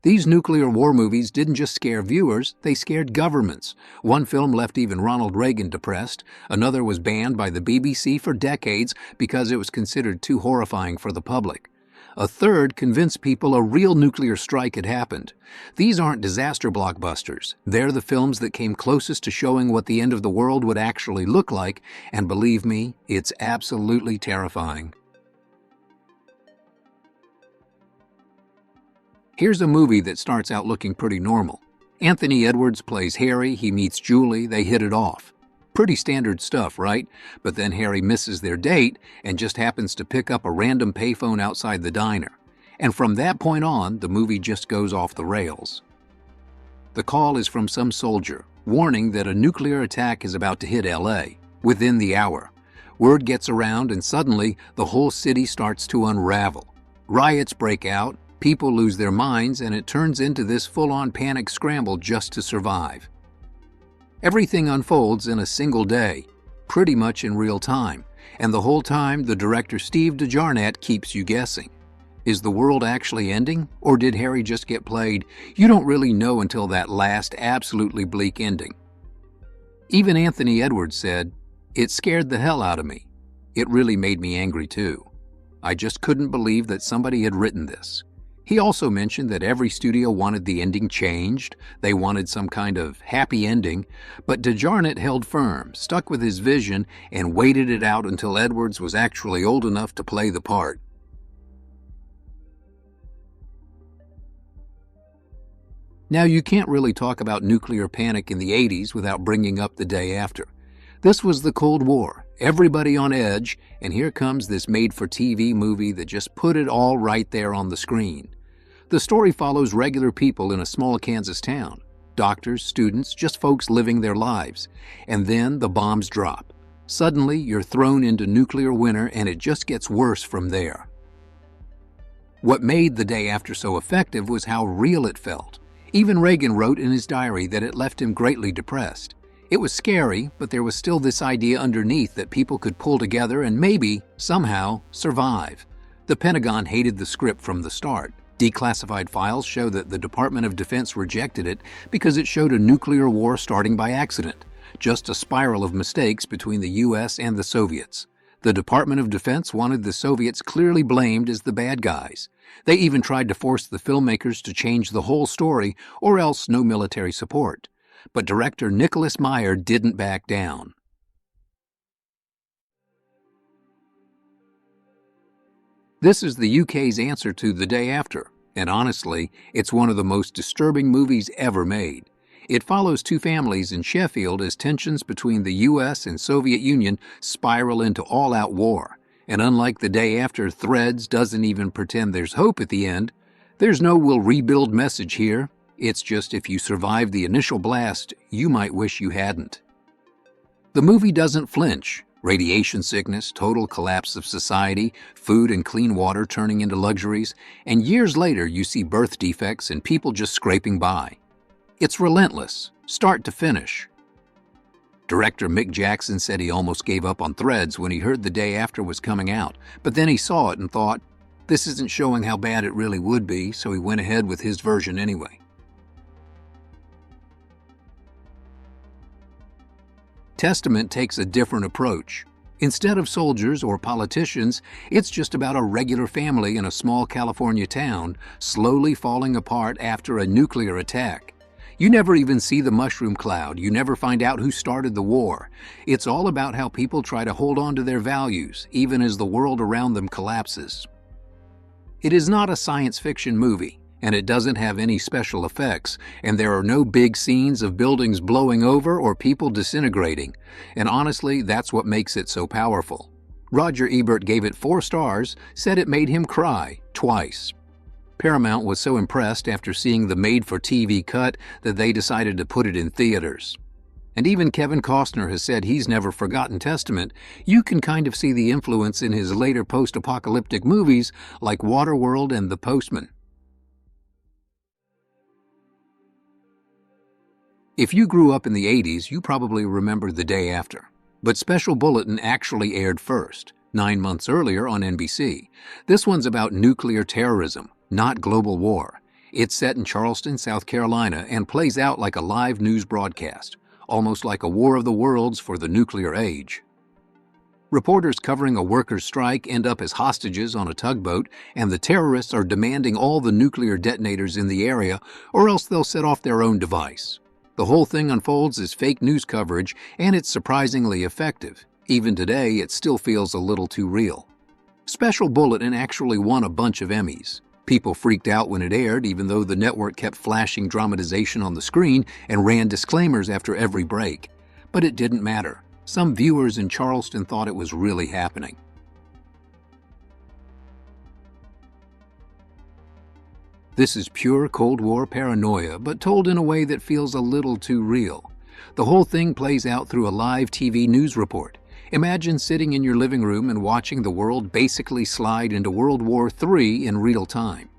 These nuclear war movies didn't just scare viewers, they scared governments. One film left even Ronald Reagan depressed. Another was banned by the BBC for decades because it was considered too horrifying for the public. A third convinced people a real nuclear strike had happened. These aren't disaster blockbusters. They're the films that came closest to showing what the end of the world would actually look like, and believe me, it's absolutely terrifying. Here's a movie that starts out looking pretty normal. Anthony Edwards plays Harry, he meets Julie, they hit it off. Pretty standard stuff, right? But then Harry misses their date and just happens to pick up a random payphone outside the diner. And from that point on, the movie just goes off the rails. The call is from some soldier, warning that a nuclear attack is about to hit LA, within the hour. Word gets around and suddenly the whole city starts to unravel. Riots break out, people lose their minds, and it turns into this full-on panic scramble just to survive. Everything unfolds in a single day, pretty much in real time, and the whole time the director Steve DeJarnette keeps you guessing. Is the world actually ending, or did Harry just get played? You don't really know until that last, absolutely bleak ending. Even Anthony Edwards said, "It scared the hell out of me. It really made me angry too. I just couldn't believe that somebody had written this." He also mentioned that every studio wanted the ending changed. They wanted some kind of happy ending, but DeJarnette held firm, stuck with his vision, and waited it out until Edwards was actually old enough to play the part. Now, you can't really talk about nuclear panic in the 80s without bringing up The Day After. This was the Cold War, everybody on edge, and here comes this made-for-TV movie that just put it all right there on the screen. The story follows regular people in a small Kansas town. Doctors, students, just folks living their lives. And then the bombs drop. Suddenly, you're thrown into nuclear winter, and it just gets worse from there. What made The Day After so effective was how real it felt. Even Reagan wrote in his diary that it left him greatly depressed. It was scary, but there was still this idea underneath that people could pull together and maybe, somehow, survive. The Pentagon hated the script from the start. Declassified files show that the Department of Defense rejected it because it showed a nuclear war starting by accident, just a spiral of mistakes between the US and the Soviets. The Department of Defense wanted the Soviets clearly blamed as the bad guys. They even tried to force the filmmakers to change the whole story, or else no military support. But director Nicholas Meyer didn't back down. This is the UK's answer to The Day After, and honestly, it's one of the most disturbing movies ever made. It follows two families in Sheffield as tensions between the US and Soviet Union spiral into all-out war. And unlike The Day After, Threads doesn't even pretend there's hope at the end. There's no "we'll rebuild" message here. It's just if you survive the initial blast, you might wish you hadn't. The movie doesn't flinch. Radiation sickness, total collapse of society, food and clean water turning into luxuries, and years later you see birth defects and people just scraping by. It's relentless, start to finish. Director Mick Jackson said he almost gave up on Threads when he heard The Day After was coming out, but then he saw it and thought, this isn't showing how bad it really would be, so he went ahead with his version anyway. Testament takes a different approach. Instead of soldiers or politicians, it's just about a regular family in a small California town slowly falling apart after a nuclear attack. You never even see the mushroom cloud. You never find out who started the war. It's all about how people try to hold on to their values, even as the world around them collapses. It is not a science fiction movie, and it doesn't have any special effects, and there are no big scenes of buildings blowing over or people disintegrating. And honestly, that's what makes it so powerful. Roger Ebert gave it 4 stars, said it made him cry twice. Paramount was so impressed after seeing the made-for-TV cut that they decided to put it in theaters. And even Kevin Costner has said he's never forgotten Testament. You can kind of see the influence in his later post-apocalyptic movies like Waterworld and The Postman. If you grew up in the 80s, you probably remember The Day After. But Special Bulletin actually aired first, 9 months earlier on NBC. This one's about nuclear terrorism, not global war. It's set in Charleston, South Carolina, and plays out like a live news broadcast, almost like a war of the worlds for the nuclear age. Reporters covering a workers' strike end up as hostages on a tugboat, and the terrorists are demanding all the nuclear detonators in the area, or else they'll set off their own device. The whole thing unfolds as fake news coverage, and it's surprisingly effective. Even today, it still feels a little too real. Special Bulletin actually won a bunch of Emmys. People freaked out when it aired, even though the network kept flashing dramatization on the screen and ran disclaimers after every break. But it didn't matter. Some viewers in Charleston thought it was really happening. This is pure Cold War paranoia, but told in a way that feels a little too real. The whole thing plays out through a live TV news report. Imagine sitting in your living room and watching the world basically slide into World War III in real time.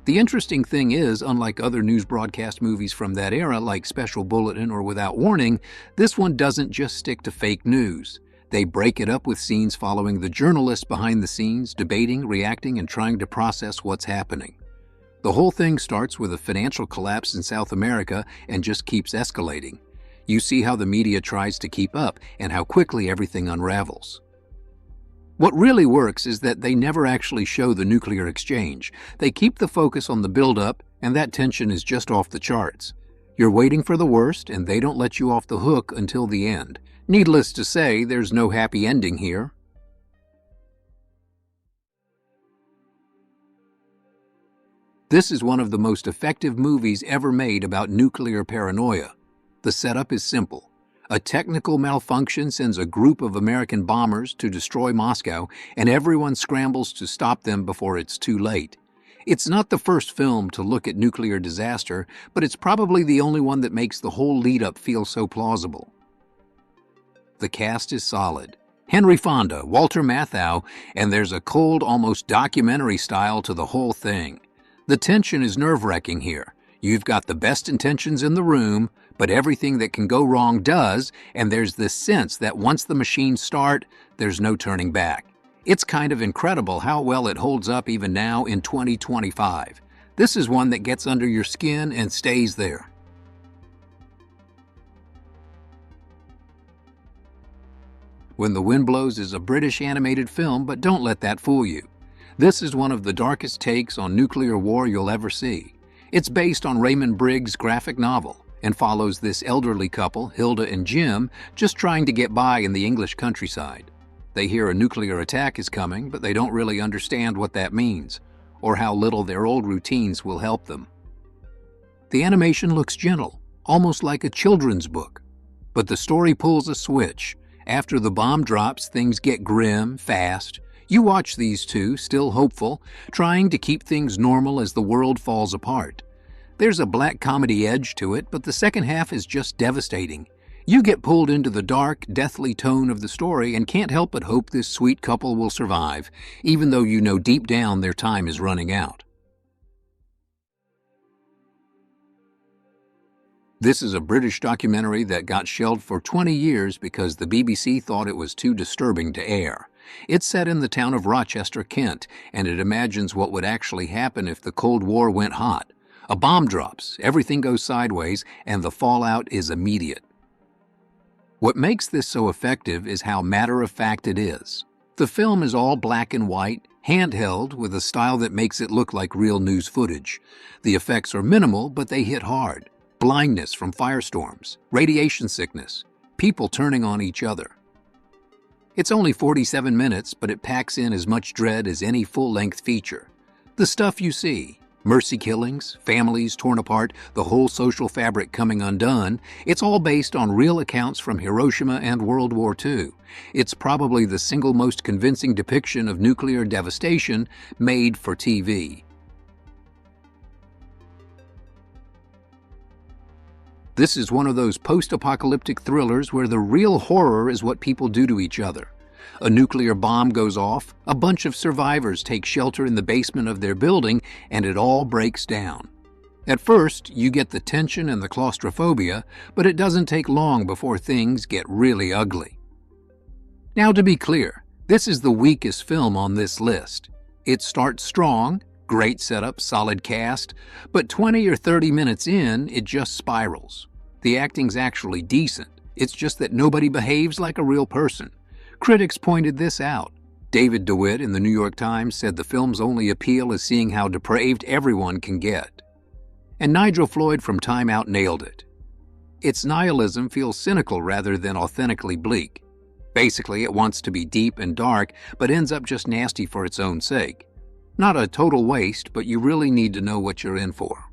The interesting thing is, unlike other news broadcast movies from that era like Special Bulletin or Without Warning, this one doesn't just stick to fake news. They break it up with scenes following the journalists behind the scenes, debating, reacting, and trying to process what's happening. The whole thing starts with a financial collapse in South America and just keeps escalating. You see how the media tries to keep up and how quickly everything unravels. What really works is that they never actually show the nuclear exchange. They keep the focus on the buildup, and that tension is just off the charts. You're waiting for the worst, and they don't let you off the hook until the end. Needless to say, there's no happy ending here. This is one of the most effective movies ever made about nuclear paranoia. The setup is simple. A technical malfunction sends a group of American bombers to destroy Moscow, and everyone scrambles to stop them before it's too late. It's not the first film to look at nuclear disaster, but it's probably the only one that makes the whole lead-up feel so plausible. The cast is solid. Henry Fonda, Walter Matthau, and there's a cold, almost documentary style to the whole thing. The tension is nerve-wracking here. You've got the best intentions in the room, but everything that can go wrong does, and there's this sense that once the machines start, there's no turning back. It's kind of incredible how well it holds up even now in 2025. This is one that gets under your skin and stays there. When the Wind Blows is a British animated film, but don't let that fool you. This is one of the darkest takes on nuclear war you'll ever see. It's based on Raymond Briggs' graphic novel and follows this elderly couple, Hilda and Jim, just trying to get by in the English countryside. They hear a nuclear attack is coming, but they don't really understand what that means, or how little their old routines will help them. The animation looks gentle, almost like a children's book. But the story pulls a switch. After the bomb drops, things get grim, fast. You watch these two, still hopeful, trying to keep things normal as the world falls apart. There's a black comedy edge to it, but the second half is just devastating. You get pulled into the dark, deathly tone of the story and can't help but hope this sweet couple will survive, even though you know deep down their time is running out. This is a British documentary that got shelved for 20 years because the BBC thought it was too disturbing to air. It's set in the town of Rochester, Kent, and it imagines what would actually happen if the Cold War went hot. A bomb drops, everything goes sideways, and the fallout is immediate. What makes this so effective is how matter-of-fact it is. The film is all black and white, handheld, with a style that makes it look like real news footage. The effects are minimal, but they hit hard. Blindness from firestorms, radiation sickness, people turning on each other. It's only 47 minutes, but it packs in as much dread as any full-length feature. The stuff you see, mercy killings, families torn apart, the whole social fabric coming undone, it's all based on real accounts from Hiroshima and World War II. It's probably the single most convincing depiction of nuclear devastation made for TV. This is one of those post-apocalyptic thrillers where the real horror is what people do to each other. A nuclear bomb goes off, a bunch of survivors take shelter in the basement of their building, and it all breaks down. At first, you get the tension and the claustrophobia, but it doesn't take long before things get really ugly. Now, to be clear, this is the weakest film on this list. It starts strong, Great setup, solid cast, but 20 or 30 minutes in, it just spirals. The acting's actually decent, it's just that nobody behaves like a real person. Critics pointed this out. David DeWitt in the New York Times said the film's only appeal is seeing how depraved everyone can get. And Nigel Floyd from Time Out nailed it. Its nihilism feels cynical rather than authentically bleak. Basically, it wants to be deep and dark, but ends up just nasty for its own sake. Not a total waste, but you really need to know what you're in for.